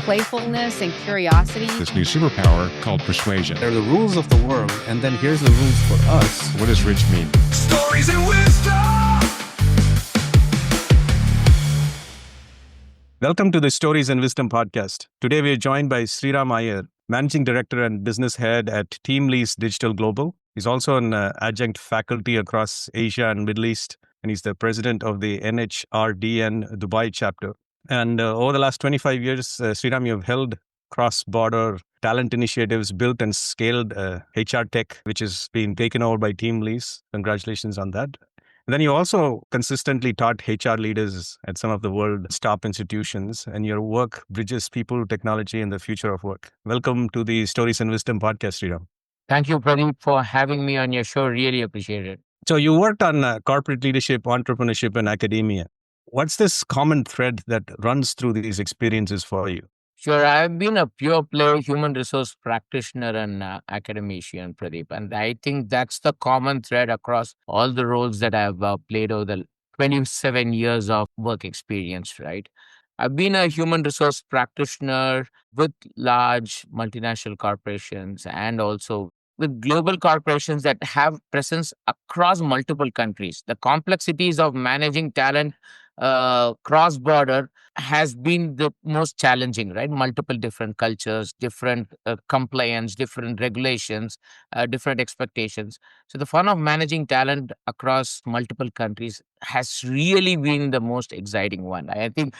playfulness and curiosity. This new superpower called persuasion. There are the rules of the world, and then here's the rules for us. What does rich mean? Stories and wisdom. Welcome to the Stories and Wisdom podcast. Today we are joined by Sriram Iyer, Managing Director and Business Head at TeamLease Digital Global. He's also an adjunct faculty across Asia and Middle East, and he's the president of the NHRDN Dubai chapter. And over the last 25 years, Sriram, you have held cross-border talent initiatives, built and scaled HR tech, which has been taken over by TeamLease. Congratulations on that. And then you also consistently taught HR leaders at some of the world's top institutions, and your work bridges people, technology, and the future of work. Welcome to the Stories and Wisdom podcast, Sriram. Thank you, Pradeep, for having me on your show. Really appreciate it. So you worked on corporate leadership, entrepreneurship, and academia. What's this common thread that runs through these experiences for you? Sure, I've been a pure play human resource practitioner and academician, Pradeep. And I think that's the common thread across all the roles that I've played over the 27 years of work experience, right? I've been a human resource practitioner with large multinational corporations and also with global corporations that have presence across multiple countries. The complexities of managing talent cross-border has been the most challenging, right? Multiple different cultures, different compliance, different regulations, different expectations. So the fun of managing talent across multiple countries has really been the most exciting one. I think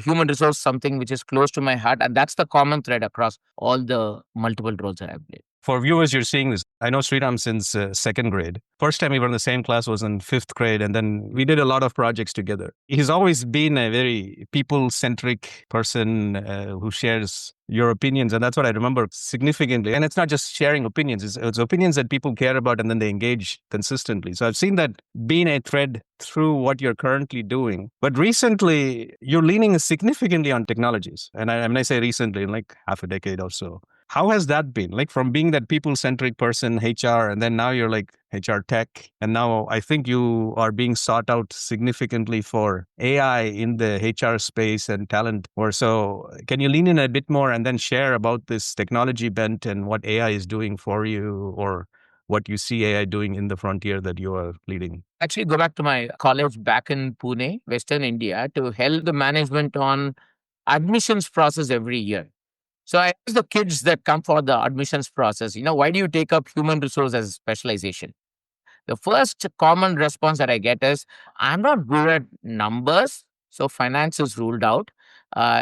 human resource is something which is close to my heart, and that's the common thread across all the multiple roles that I've played. For viewers, you're seeing this. I know Sriram since second grade. First time we were in the same class was in fifth grade, and then we did a lot of projects together. He's always been a very people-centric person who shares your opinions, and that's what I remember significantly. And it's not just sharing opinions, it's opinions that people care about and then they engage consistently. So I've seen that being a thread through what you're currently doing. But recently, you're leaning significantly on technologies. And when I say recently, in like half a decade or so. How has that been? Like from being that people-centric person, HR, and then now you're like HR tech. And now I think you are being sought out significantly for AI in the HR space and talent. Or so can you lean in a bit more and then share about this technology bent and what AI is doing for you, or what you see AI doing in the frontier that you are leading? Actually, go back to my college back in Pune, Western India, to help the management on admissions process every year. So I ask the kids that come for the admissions process, why do you take up human resource as a specialization? The first common response that I get is, I'm not good at numbers, so finance is ruled out.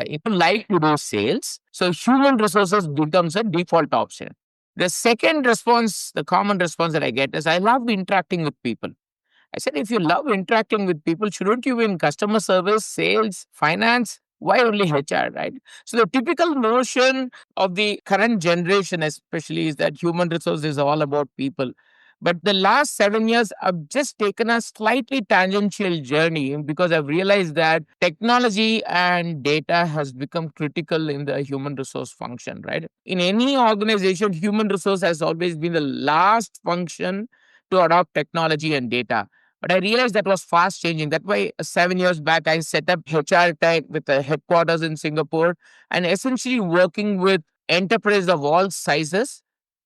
People like to do sales, so human resources becomes a default option. The second response, the common response that I get is, I love interacting with people. I said, if you love interacting with people, shouldn't you be in customer service, sales, finance? Why only HR, right? So the typical notion of the current generation especially is that human resource is all about people. But the last 7 years, I've just taken a slightly tangential journey because I've realized that technology and data has become critical in the human resource function, right? In any organization, human resource has always been the last function to adopt technology and data. But I realized that was fast changing. That's why 7 years back, I set up HR Tech with a headquarters in Singapore and essentially working with enterprises of all sizes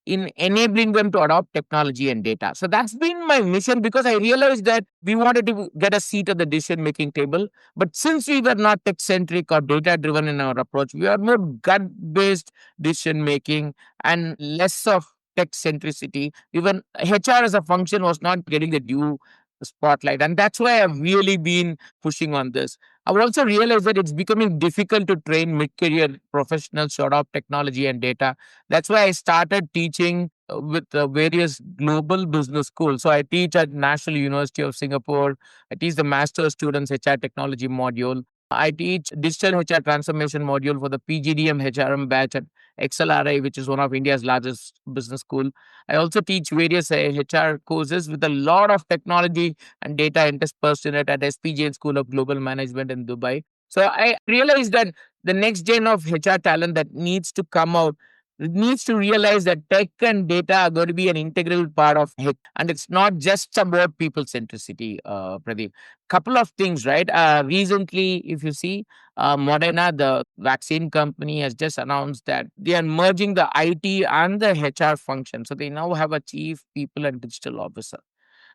in enabling them to adopt technology and data. So that's been my mission because I realized that we wanted to get a seat at the decision-making table. But since we were not tech-centric or data-driven in our approach, we are more gut-based decision-making and less of tech centricity. Even HR as a function was not getting the due spotlight. And that's why I've really been pushing on this. I would also realize that it's becoming difficult to train mid-career professionals to adopt technology and data. That's why I started teaching with various global business schools. So I teach at National University of Singapore. I teach the master's students HR technology module. I teach digital HR transformation module for the PGDM HRM batch at XLRI, which is one of India's largest business school. I also teach various HR courses with a lot of technology and data interspersed in it at SPJN School of Global Management in Dubai. So I realized that the next gen of HR talent that needs to come out It needs to realize that tech and data are going to be an integral part of it. And it's not just about people centricity, Pradeep. Couple of things, right? Recently, if you see, Moderna, the vaccine company, has just announced that they are merging the IT and the HR function. So they now have a chief people and digital officer.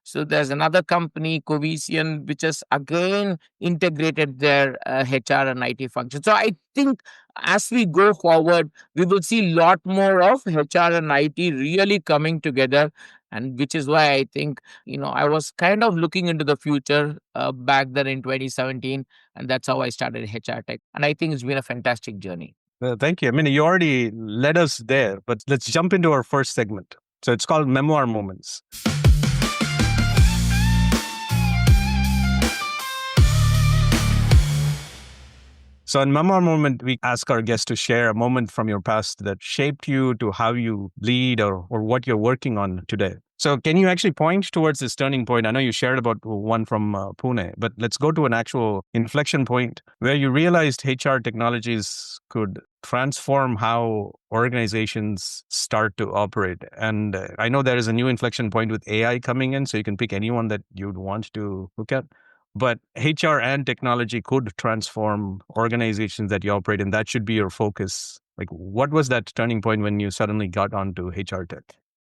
So there's another company, Covision, which has again integrated their HR and IT function. So I think as we go forward, we will see a lot more of HR and IT really coming together. And which is why I think, I was kind of looking into the future back then in 2017. And that's how I started HR Tech. And I think it's been a fantastic journey. Thank you. I mean, you already led us there, but let's jump into our first segment. So it's called Memoir Moments. So in Memoir Moment, we ask our guests to share a moment from your past that shaped you to how you lead or what you're working on today. So can you actually point towards this turning point? I know you shared about one from Pune, but let's go to an actual inflection point where you realized HR technologies could transform how organizations start to operate. And I know there is a new inflection point with AI coming in, so you can pick anyone that you'd want to look at. But HR and technology could transform organizations that you operate in. That should be your focus. Like, what was that turning point when you suddenly got onto HR tech?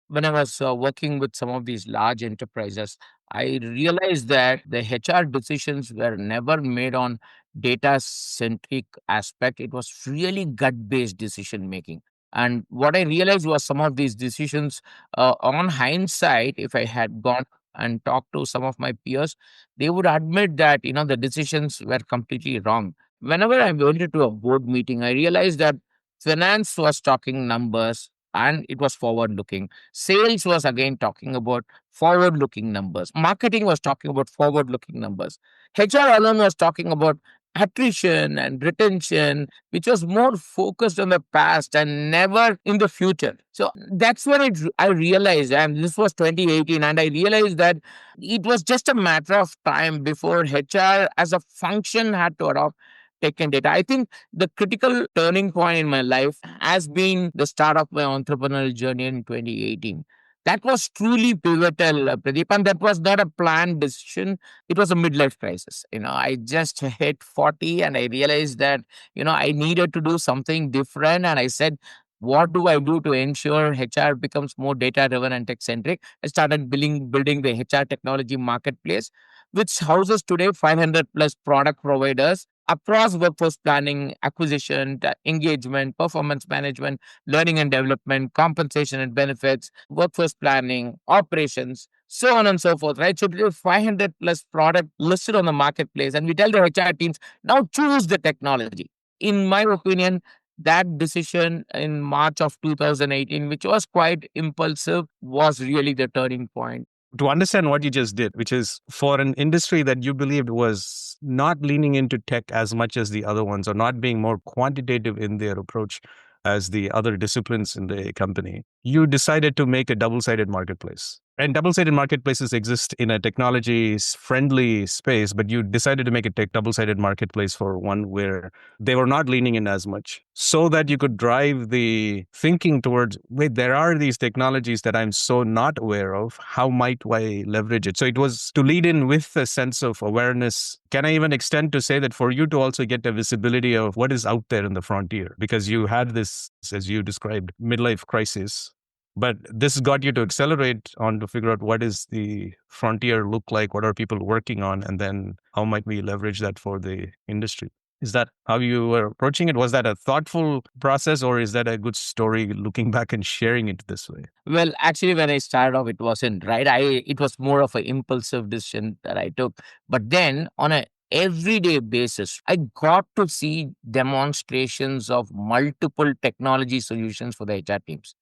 When I was working with some of these large enterprises, I realized that the HR decisions were never made on data centric aspect. It was really gut based decision making. And what I realized was some of these decisions, on hindsight, if I had gone and talked to some of my peers, they would admit that, the decisions were completely wrong. Whenever I went into a board meeting, I realized that finance was talking numbers and it was forward looking. Sales was again talking about forward looking numbers. Marketing was talking about forward looking numbers. HR alone was talking about attrition and retention, which was more focused on the past and never in the future. So that's when I realized, and this was 2018, and I realized that it was just a matter of time before HR as a function had to adopt tech and data. I think the critical turning point in my life has been the start of my entrepreneurial journey in 2018. That was truly pivotal, Pradeep, and that was not a planned decision. It was a midlife crisis. I just hit 40 and I realized that, I needed to do something different. And I said, what do I do to ensure HR becomes more data driven and tech centric? I started building the HR technology marketplace, which houses today 500 plus product providers across workforce planning, acquisition, engagement, performance management, learning and development, compensation and benefits, workforce planning, operations, so on and so forth, right? So there are 500 plus product listed on the marketplace, and we tell the HR teams, now choose the technology. In my opinion, that decision in March of 2018, which was quite impulsive, was really the turning point. To understand what you just did, which is for an industry that you believed was not leaning into tech as much as the other ones, or not being more quantitative in their approach as the other disciplines in the company, you decided to make a double-sided marketplace. And double-sided marketplaces exist in a technology-friendly space, but you decided to make a double-sided marketplace for one where they were not leaning in as much, so that you could drive the thinking towards, wait, there are these technologies that I'm so not aware of. How might I leverage it? So it was to lead in with a sense of awareness. Can I even extend to say that for you to also get a visibility of what is out there in the frontier? Because you had this, as you described, midlife crisis. But this got you to accelerate on to figure out what is the frontier look like, what are people working on, and then how might we leverage that for the industry? Is that how you were approaching it? Was that a thoughtful process, or is that a good story looking back and sharing it this way? Well, actually, when I started off, it wasn't right. It was more of an impulsive decision that I took. But then on a everyday basis, I got to see demonstrations of multiple technology solutions for the HR teams.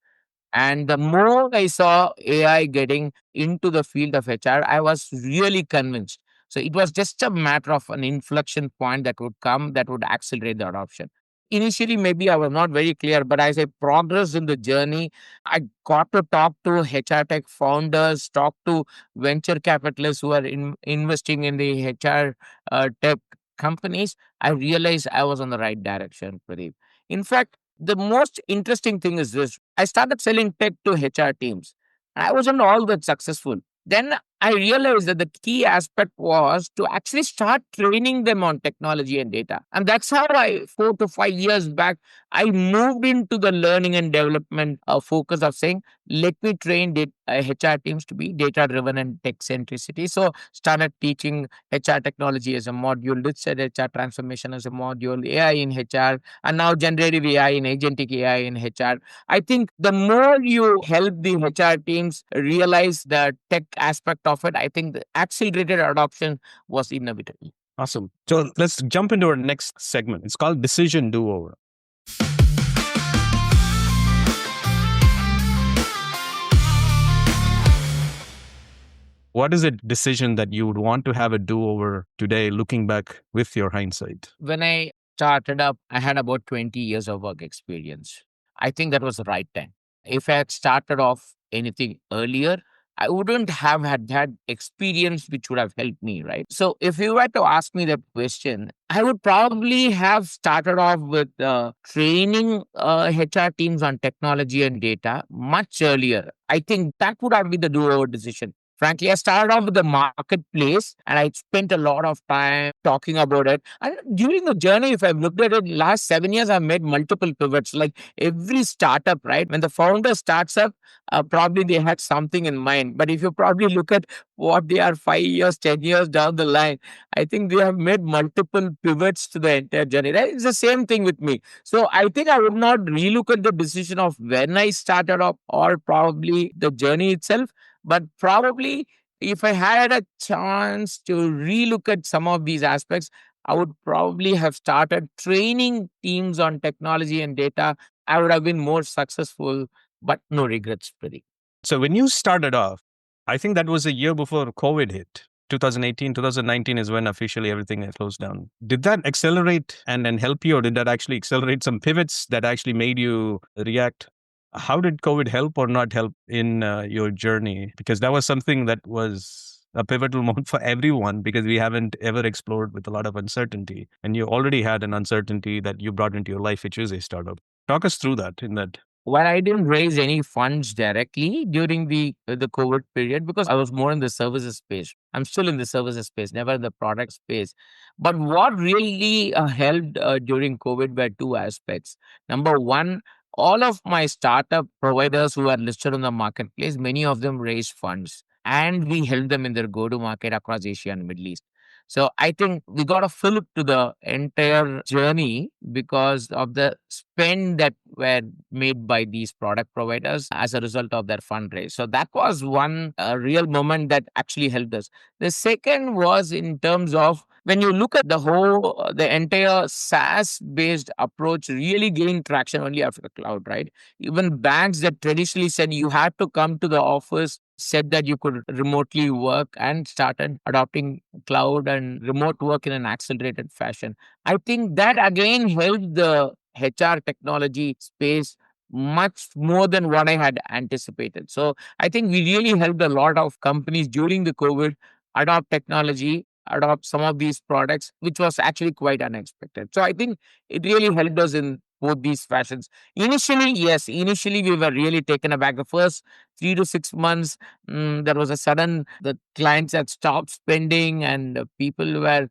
And the more I saw AI getting into the field of HR, I was really convinced. So it was just a matter of an inflection point that would come that would accelerate the adoption. Initially, maybe I was not very clear, but as I progressed in the journey, I got to talk to HR tech founders, talk to venture capitalists who are investing in the HR tech companies. I realized I was on the right direction, Pradeep. In fact, The most interesting thing is this. I started selling tech to HR teams. I wasn't all that successful. Then I realized that the key aspect was to actually start training them on technology and data. And that's how 4 to 5 years back, I moved into the learning and development focus of saying, let me train HR teams to be data driven and tech centricity. So started teaching HR technology as a module, did said HR transformation as a module, AI in HR, and now generative AI and agentic AI in HR. I think the more you help the HR teams realize the tech aspect of it, I think the accelerated adoption was inevitable. Awesome. So let's jump into our next segment. It's called Decision Do-Over. What is a decision that you would want to have a do-over today, looking back with your hindsight? When I started up, I had about 20 years of work experience. I think that was the right time. If I had started off anything earlier, I wouldn't have had that experience which would have helped me, right? So if you were to ask me that question, I would probably have started off with training HR teams on technology and data much earlier. I think that would have been the do-over decision. Frankly, I started off with the marketplace and I spent a lot of time talking about it. And during the journey, if I've looked at it, last 7 years, I've made multiple pivots. Like every startup, right? When the founder starts up, probably they had something in mind. But if you probably look at what they are 5 years, 10 years down the line, I think they have made multiple pivots to the entire journey. Right? It's the same thing with me. So I think I would not relook at the decision of when I started up or probably the journey itself. But probably if I had a chance to relook at some of these aspects, I would probably have started training teams on technology and data. I would have been more successful, but no regrets, Pradeep. So when you started off, I think that was a year before COVID hit. 2018, 2019 is when officially everything closed down. Did that accelerate and help you, or did that actually accelerate some pivots that actually made you react? How did COVID help or not help in your journey? Because that was something that was a pivotal moment for everyone, because we haven't ever explored with a lot of uncertainty. And you already had an uncertainty that you brought into your life, which is a startup. Talk us through that in that. Well, I didn't raise any funds directly during the COVID period because I was more in the services space. I'm still in the services space, never in the product space. But what really helped during COVID were two aspects. Number one, all of my startup providers who are listed on the marketplace, many of them raised funds and we helped them in their go-to-market across Asia and Middle East. So I think we got a fillip to the entire journey because of the spend that were made by these product providers as a result of their fundraise. So that was one real moment that actually helped us. The second was in terms of when you look at the entire SaaS based approach really gained traction only after the cloud, right? Even banks that traditionally said you had to come to the office said that you could remotely work and started adopting cloud and remote work in an accelerated fashion. I think that again helped the HR technology space much more than what I had anticipated. So I think we really helped a lot of companies during the COVID adopt technology, adopt some of these products, which was actually quite unexpected. So I think it really helped us in both these fashions. Initially, yes, initially we were really taken aback. The first 3 to 6 months, there was a sudden, the clients had stopped spending and people were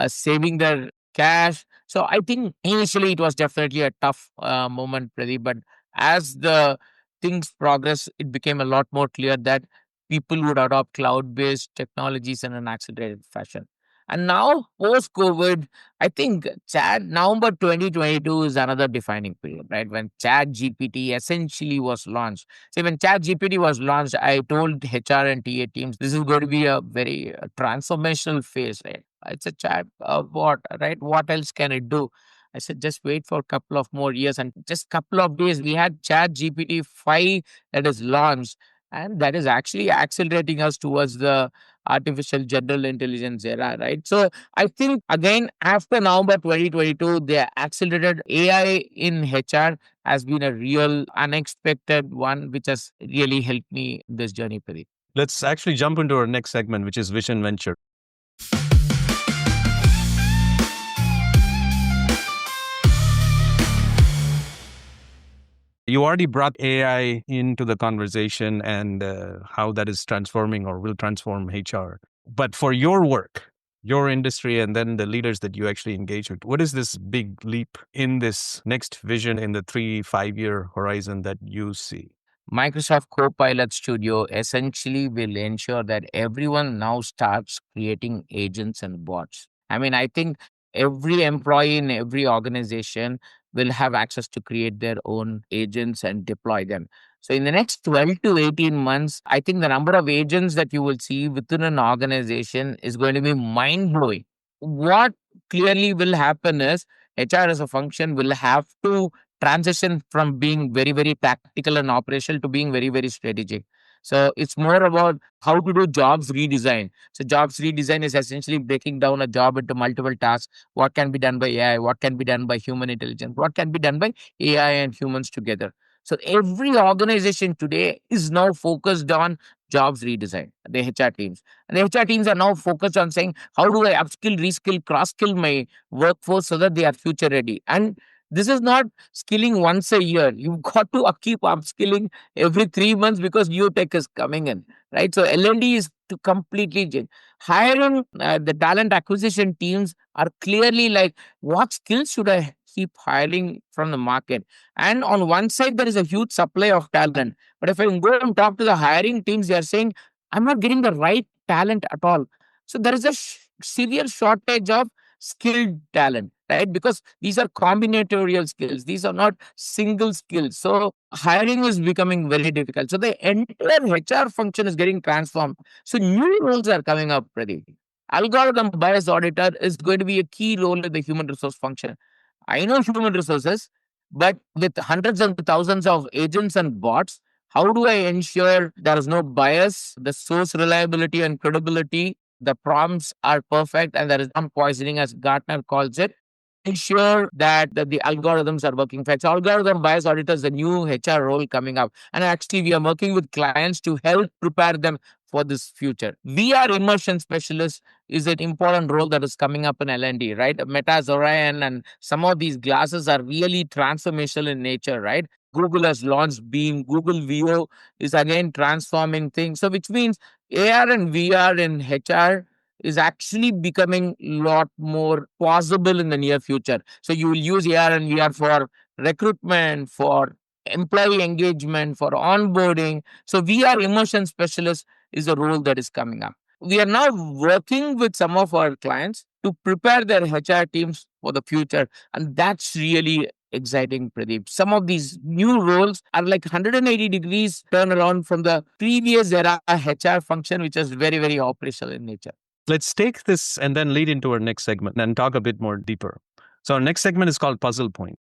saving their cash. So I think initially it was definitely a tough moment, Pradeep. But as the things progress, it became a lot more clear that people would adopt cloud-based technologies in an accelerated fashion. And now, post-COVID, I think November 2022 is another defining period, right? When Chat GPT essentially was launched. So when Chat GPT was launched, I told HR and TA teams, this is going to be a very transformational phase, right? It's a chat bot, right? What else can it do? I said, just wait for a couple of more years. And just couple of days, we had Chat GPT 5 that is launched. And that is actually accelerating us towards the artificial general intelligence era, right? So I think, again, after November 2022, the accelerated AI in HR has been a real unexpected one, which has really helped me in this journey, Pradeep. Let's actually jump into our next segment, which is Vision Venture. you already brought AI into the conversation and how that is transforming or will transform HR. But for your work, your industry, and then the leaders that you actually engage with, what is this big leap in this next vision in the 3-5 year horizon that you see? Microsoft Copilot Studio essentially will ensure that everyone now starts creating agents and bots. I mean, I think every employee in every organization will have access to create their own agents and deploy them. So, in the next 12 to 18 months, I think the number of agents that you will see within an organization is going to be mind blowing. What clearly will happen is HR as a function will have to transition from being very, very tactical and operational to being very, very strategic. So it's more about how to do jobs redesign. So jobs redesign is essentially breaking down a job into multiple tasks. What can be done by AI? What can be done by human intelligence? What can be done by AI and humans together? So every organization today is now focused on jobs redesign, the HR teams. And the HR teams are now focused on saying, how do I upskill, reskill, cross skill my workforce so that they are future ready? And this is not skilling once a year. You've got to keep upskilling every 3 months because new tech is coming in, right? So L&D is to completely change. Hiring the talent acquisition teams are clearly like, what skills should I keep hiring from the market? And on one side, there is a huge supply of talent. But if I go and talk to the hiring teams, they are saying, I'm not getting the right talent at all. So there is a severe shortage of skilled talent, right? Because these are combinatorial skills. These are not single skills. So hiring is becoming very difficult. So the entire HR function is getting transformed. So new roles are coming up, Pradeep. Algorithm bias auditor is going to be a key role in the human resource function. I know human resources, but with hundreds and thousands of agents and bots, how do I ensure there is no bias, the source reliability and credibility, the prompts are perfect, and there is non poisoning, as Gartner calls it? Ensure that the algorithms are working fine. So algorithm bias auditor is a new HR role coming up. And actually, we are working with clients to help prepare them for this future. VR immersion specialist is an important role that is coming up in L&D, right? Meta's Orion and some of these glasses are really transformational in nature, right? Google has launched Beam. Google VO is again transforming things. So which means AR and VR in HR is actually becoming a lot more possible in the near future. So you will use AR and VR for recruitment, for employee engagement, for onboarding. So VR immersion specialist is a role that is coming up. We are now working with some of our clients to prepare their HR teams for the future. And that's really exciting, Pradeep. Some of these new roles are like 180 degrees turnaround from the previous era HR function, which is very, very operational in nature. Let's take this and then lead into our next segment and talk a bit more deeper. So our next segment is called Puzzle Point.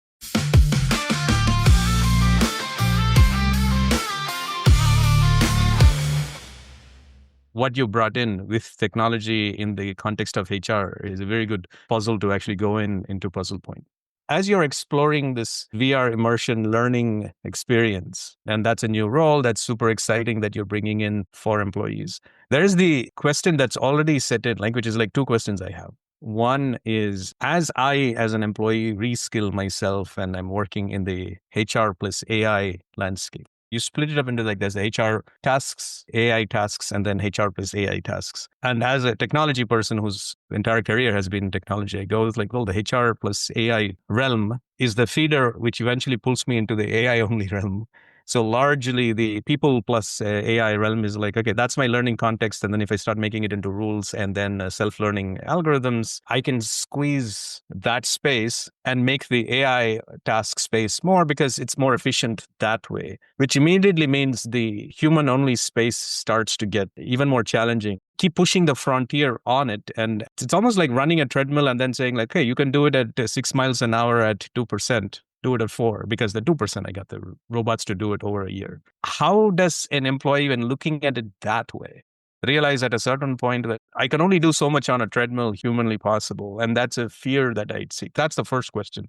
What you brought in with technology in the context of HR is a very good puzzle to actually go into Puzzle Point. As you're exploring this VR immersion learning experience, and that's a new role that's super exciting that you're bringing in for employees, there is the question that's already set in, which is like two questions I have. One is, as an employee, reskill myself and I'm working in the HR plus AI landscape. You split it up into there's the HR tasks, AI tasks, and then HR plus AI tasks. And as a technology person whose entire career has been in technology, I go well, the HR plus AI realm is the feeder, which eventually pulls me into the AI only realm. So largely the people plus AI realm is okay, that's my learning context. And then if I start making it into rules and then self-learning algorithms, I can squeeze that space and make the AI task space more because it's more efficient that way, which immediately means the human-only space starts to get even more challenging. Keep pushing the frontier on it. And it's almost like running a treadmill and then saying hey, you can do it at 6 miles an hour at 2%. Do it at 4 because the 2%, I got the robots to do it over a year. How does an employee, when looking at it that way, realize at a certain point that I can only do so much on a treadmill humanly possible? And that's a fear that I'd see. That's the first question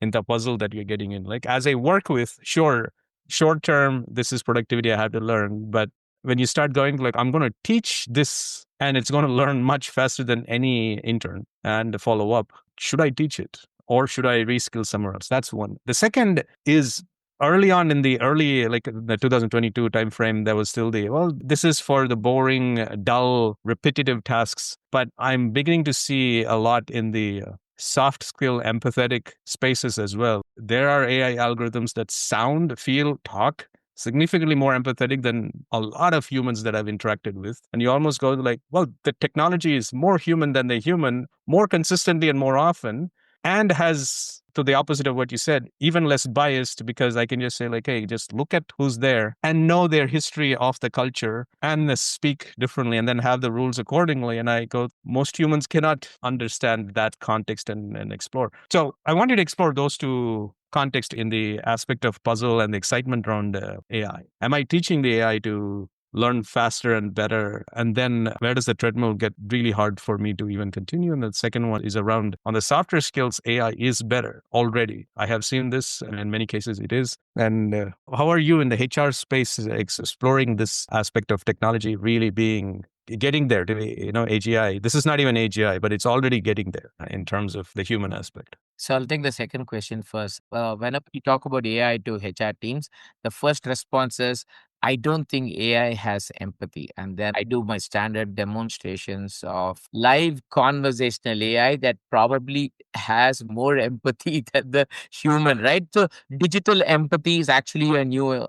in the puzzle that you're getting in. As I work with, sure, short term, this is productivity I have to learn. But when you start going I'm going to teach this and it's going to learn much faster than any intern and follow up, should I teach it? Or should I reskill somewhere else? That's one. The second is early on in the the 2022 timeframe, there was still this is for the boring, dull, repetitive tasks. But I'm beginning to see a lot in the soft skill, empathetic spaces as well. There are AI algorithms that sound, feel, talk significantly more empathetic than a lot of humans that I've interacted with. And you almost go like, well, the technology is more human than the human, more consistently and more often, and has, to the opposite of what you said, even less biased, because I can just say like, hey, just look at who's there and know their history of the culture and speak differently and then have the rules accordingly. And I go, most humans cannot understand that context and explore. So I wanted to explore those two context in the aspect of puzzle and the excitement around AI. Am I teaching the AI to learn faster and better? And then where does the treadmill get really hard for me to even continue? And the second one is around on the software skills, AI is better already. I have seen this, and in many cases it is. And how are you in the HR space exploring this aspect of technology really getting there to AGI? This is not even AGI, but it's already getting there in terms of the human aspect. So I'll take the second question first. Whenever you talk about AI to HR teams, the first response is, I don't think AI has empathy. And then I do my standard demonstrations of live conversational AI that probably has more empathy than the human, right? So digital empathy is actually a new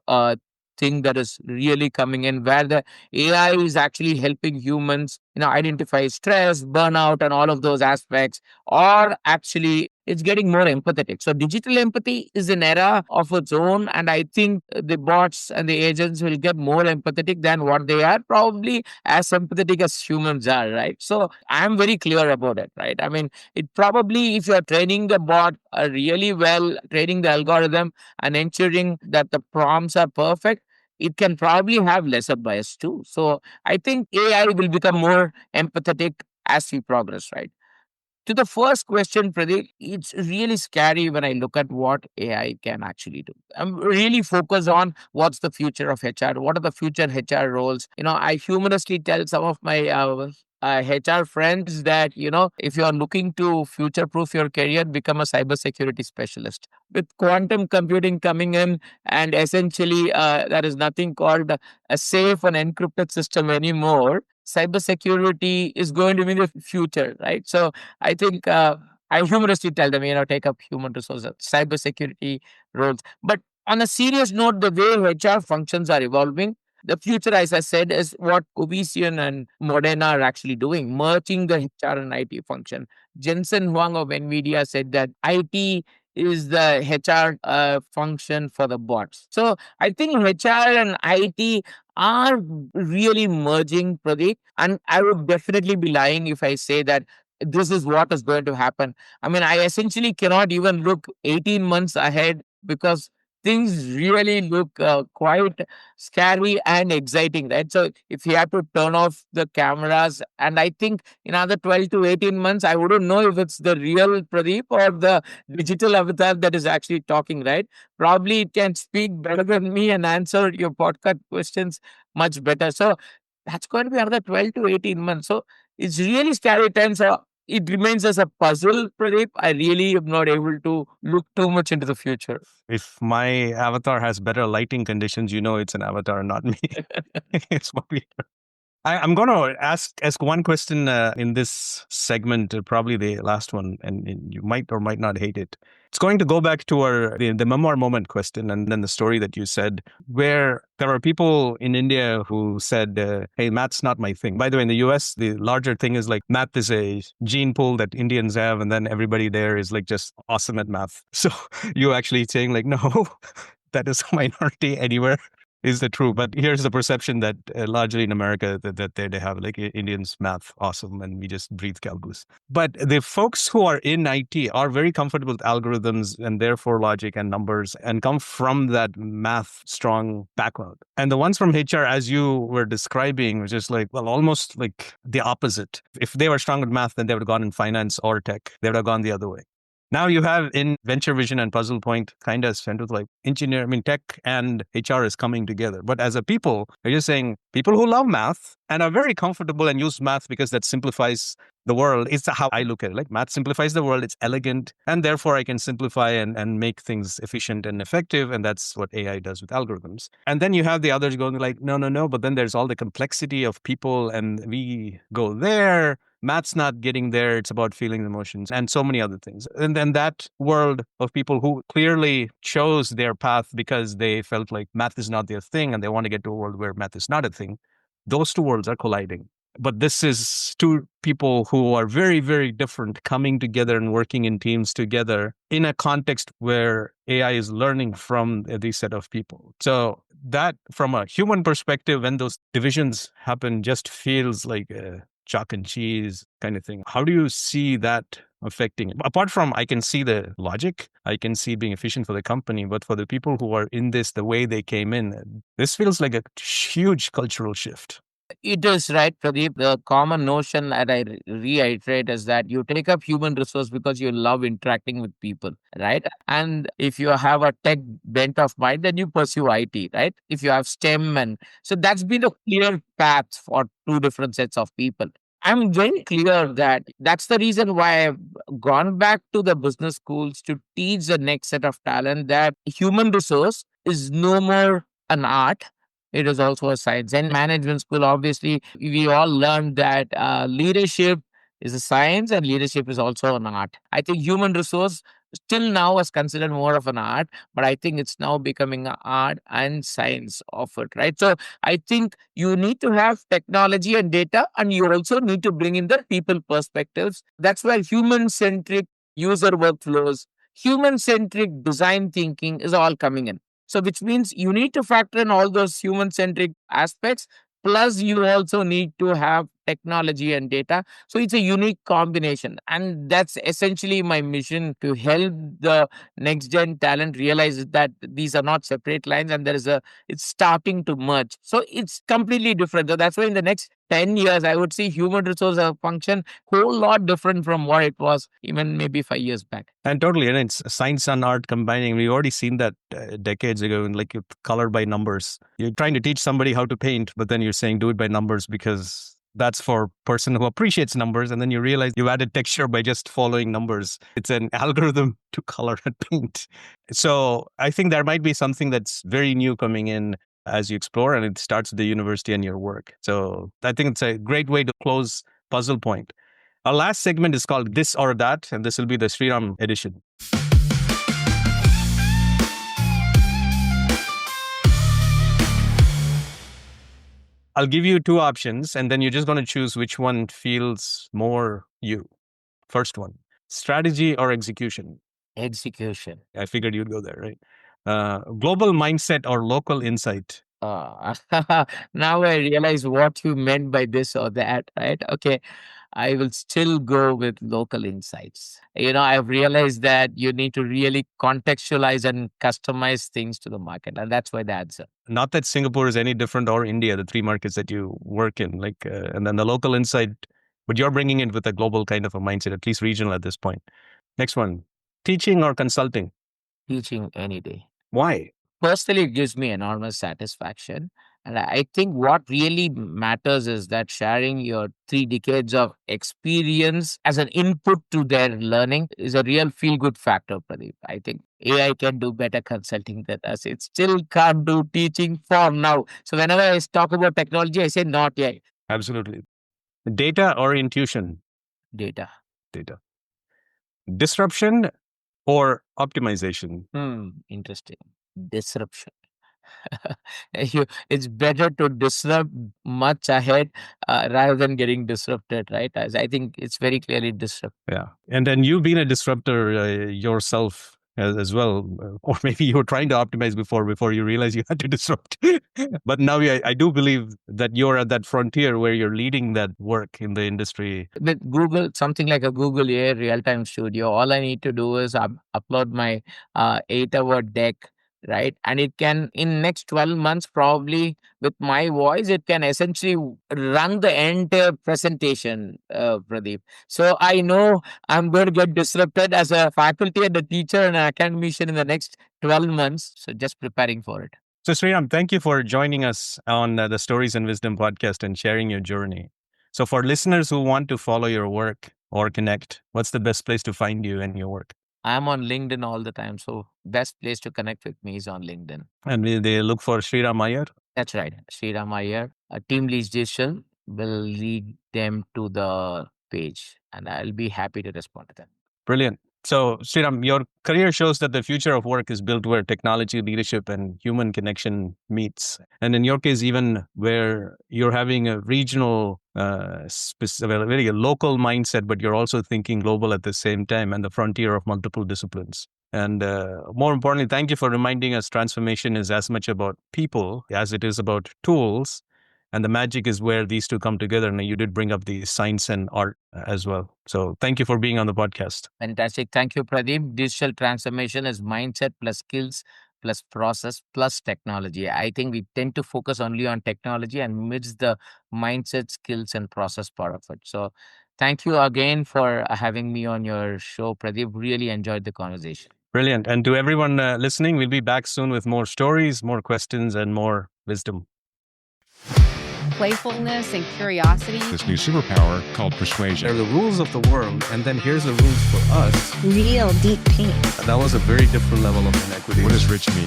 thing that is really coming in, where the AI is actually helping humans, identify stress, burnout, and all of those aspects, or actually it's getting more empathetic. So digital empathy is an era of its own. And I think the bots and the agents will get more empathetic than what they are, probably as empathetic as humans are, right? So I'm very clear about it, right? I mean, it probably, if you're training the bot really well, training the algorithm and ensuring that the prompts are perfect, it can probably have lesser bias too. So I think AI will become more empathetic as we progress, right? To the first question, Pradeep, it's really scary when I look at what AI can actually do. I'm really focused on what's the future of HR, what are the future HR roles. I humorously tell some of my HR friends that, if you're looking to future proof your career, become a cybersecurity specialist. With quantum computing coming in, and essentially there is nothing called a safe and encrypted system anymore, cybersecurity is going to be the future, right? So I think I humorously tell them, take up human resources, cybersecurity roles. But on a serious note, the way HR functions are evolving, the future, as I said, is what Covision and Moderna are actually doing, merging the HR and IT function. Jensen Huang of NVIDIA said that IT is the HR function for the bots. So I think HR and IT are really merging, Pradeep. And I would definitely be lying if I say that this is what is going to happen. I mean, I essentially cannot even look 18 months ahead because things really look quite scary and exciting, right? So if you have to turn off the cameras, and I think in another 12 to 18 months, I wouldn't know if it's the real Pradeep or the digital avatar that is actually talking, right? Probably it can speak better than me and answer your podcast questions much better. So that's going to be another 12 to 18 months. So it's really scary times. So it remains as a puzzle, Pradeep. I really am not able to look too much into the future. If my avatar has better lighting conditions, it's an avatar, not me. It's what we. I'm going to ask one question in this segment, probably the last one, and you might or might not hate it. It's going to go back to the memoir moment question, and then the story that you said, where there are people in India who said, hey, math's not my thing. By the way, in the US, the larger thing is like math is a gene pool that Indians have, and then everybody there is like just awesome at math. So you actually saying like, no, that is a minority anywhere. Is the true, but here's the perception that largely in America that they have like Indians math awesome and we just breathe calculus. But the folks who are in IT are very comfortable with algorithms and therefore logic and numbers and come from that math strong background. And the ones from HR, as you were describing, was just like, well, almost like the opposite. If they were strong with math, then they would have gone in finance or tech. They would have gone the other way. Now you have in Venture Vision and Puzzle Point kind of centered like tech and HR is coming together. But as a people, you're just saying people who love math and are very comfortable and use math because that simplifies the world. It's how I look at it. Like math simplifies the world. It's elegant. And therefore I can simplify and make things efficient and effective. And that's what AI does with algorithms. And then you have the others going like, no, no, no. But then there's all the complexity of people and we go there. Math's not getting there. It's about feelings, emotions, and so many other things. And then that world of people who clearly chose their path because they felt like math is not their thing and they want to get to a world where math is not a thing, those two worlds are colliding. But this is two people who are very, very different coming together and working in teams together in a context where AI is learning from these set of people. So that from a human perspective, when those divisions happen, just feels like chalk and cheese kind of thing. How do you see that affecting it? Apart from, I can see the logic, I can see being efficient for the company, but for the people who are in this, the way they came in, this feels like a huge cultural shift. It is right, Pradeep. The common notion that I reiterate is that you take up human resource because you love interacting with people, right? And if you have a tech bent of mind, then you pursue IT, right? If you have STEM, and so that's been a clear path for two different sets of people. I'm very clear that that's the reason why I've gone back to the business schools to teach the next set of talent that human resource is no more an art. It is also a science. And management school, obviously, we all learned that leadership is a science and leadership is also an art. I think human resource still now is considered more of an art, but I think it's now becoming an art and science of it, right? So I think you need to have technology and data, and you also need to bring in the people perspectives. That's where human centric user workflows, human centric design thinking is all coming in. So, which means you need to factor in all those human centric aspects. Plus, you also need to have technology and data. So, it's a unique combination. And that's essentially my mission to help the next gen talent realize that these are not separate lines and it's starting to merge. So, it's completely different. So, that's why in the next 10 years, I would see human resource function whole lot different from what it was even maybe 5 years back. And totally, and it's science and art combining. We've already seen that decades ago, in like color by numbers. You're trying to teach somebody how to paint, but then you're saying do it by numbers because that's for person who appreciates numbers. And then you realize you've added texture by just following numbers. It's an algorithm to color and paint. So I think there might be something that's very new coming in as you explore, and it starts at the university and your work. So I think it's a great way to close Puzzle Point. Our last segment is called This or That, and this will be the Sriram edition. I'll give you two options, and then you're just going to choose which one feels more you. First one, strategy or execution? Execution. I figured you'd go there, right? Global mindset or local insight? Now I realize what you meant by this or that, right? Okay. I will still go with local insights. I've realized that you need to really contextualize and customize things to the market. And that's why the answer. Not that Singapore is any different or India, the three markets that you work in, and then the local insight, but you're bringing it with a global kind of a mindset, at least regional at this point. Next one, teaching or consulting? Teaching any day. Why? Personally, it gives me enormous satisfaction. And I think what really matters is that sharing your 3 decades of experience as an input to their learning is a real feel good factor, Pradeep. I think AI can do better consulting than us. It still can't do teaching for now. So whenever I talk about technology, I say not yet. Absolutely. Data or intuition? Data. Data. Disruption or optimization? Interesting. Disruption. It's better to disrupt much ahead rather than getting disrupted, right? As I think it's very clearly disrupt. Yeah. And then you've been a disruptor yourself as well. Or maybe you were trying to optimize before you realized you had to disrupt. But now I do believe that you're at that frontier where you're leading that work in the industry. With Google, something like a Google AI real-time studio, all I need to do is upload my 8-hour deck, right? And it can, in next 12 months, probably with my voice, it can essentially run the entire presentation, Pradeep. So I know I'm going to get disrupted as a faculty and a teacher and an academician in the next 12 months. So just preparing for it. So, Sriram, thank you for joining us on the Stories and Wisdom podcast and sharing your journey. So, for listeners who want to follow your work or connect, what's the best place to find you and your work? I'm on LinkedIn all the time. So best place to connect with me is on LinkedIn. And will they look for Sriram Iyer? That's right. Sriram Iyer, a team lead digital will lead them to the page and I'll be happy to respond to them. Brilliant. So, Sriram, your career shows that the future of work is built where technology, leadership, and human connection meets. And in your case, even where you're having a regional, very local mindset, but you're also thinking global at the same time and the frontier of multiple disciplines. And more importantly, thank you for reminding us transformation is as much about people as it is about tools. And the magic is where these two come together. And you did bring up the science and art as well. So thank you for being on the podcast. Fantastic. Thank you, Pradeep. Digital transformation is mindset plus skills plus process plus technology. I think we tend to focus only on technology and miss the mindset, skills, and process part of it. So thank you again for having me on your show, Pradeep. Really enjoyed the conversation. Brilliant. And to everyone listening, we'll be back soon with more stories, more questions, and more wisdom. Playfulness and curiosity. This new superpower called They're persuasion. the rules of the world, and then here's the rules for us. Real deep pain. That was a very different level of inequity. What does rich mean?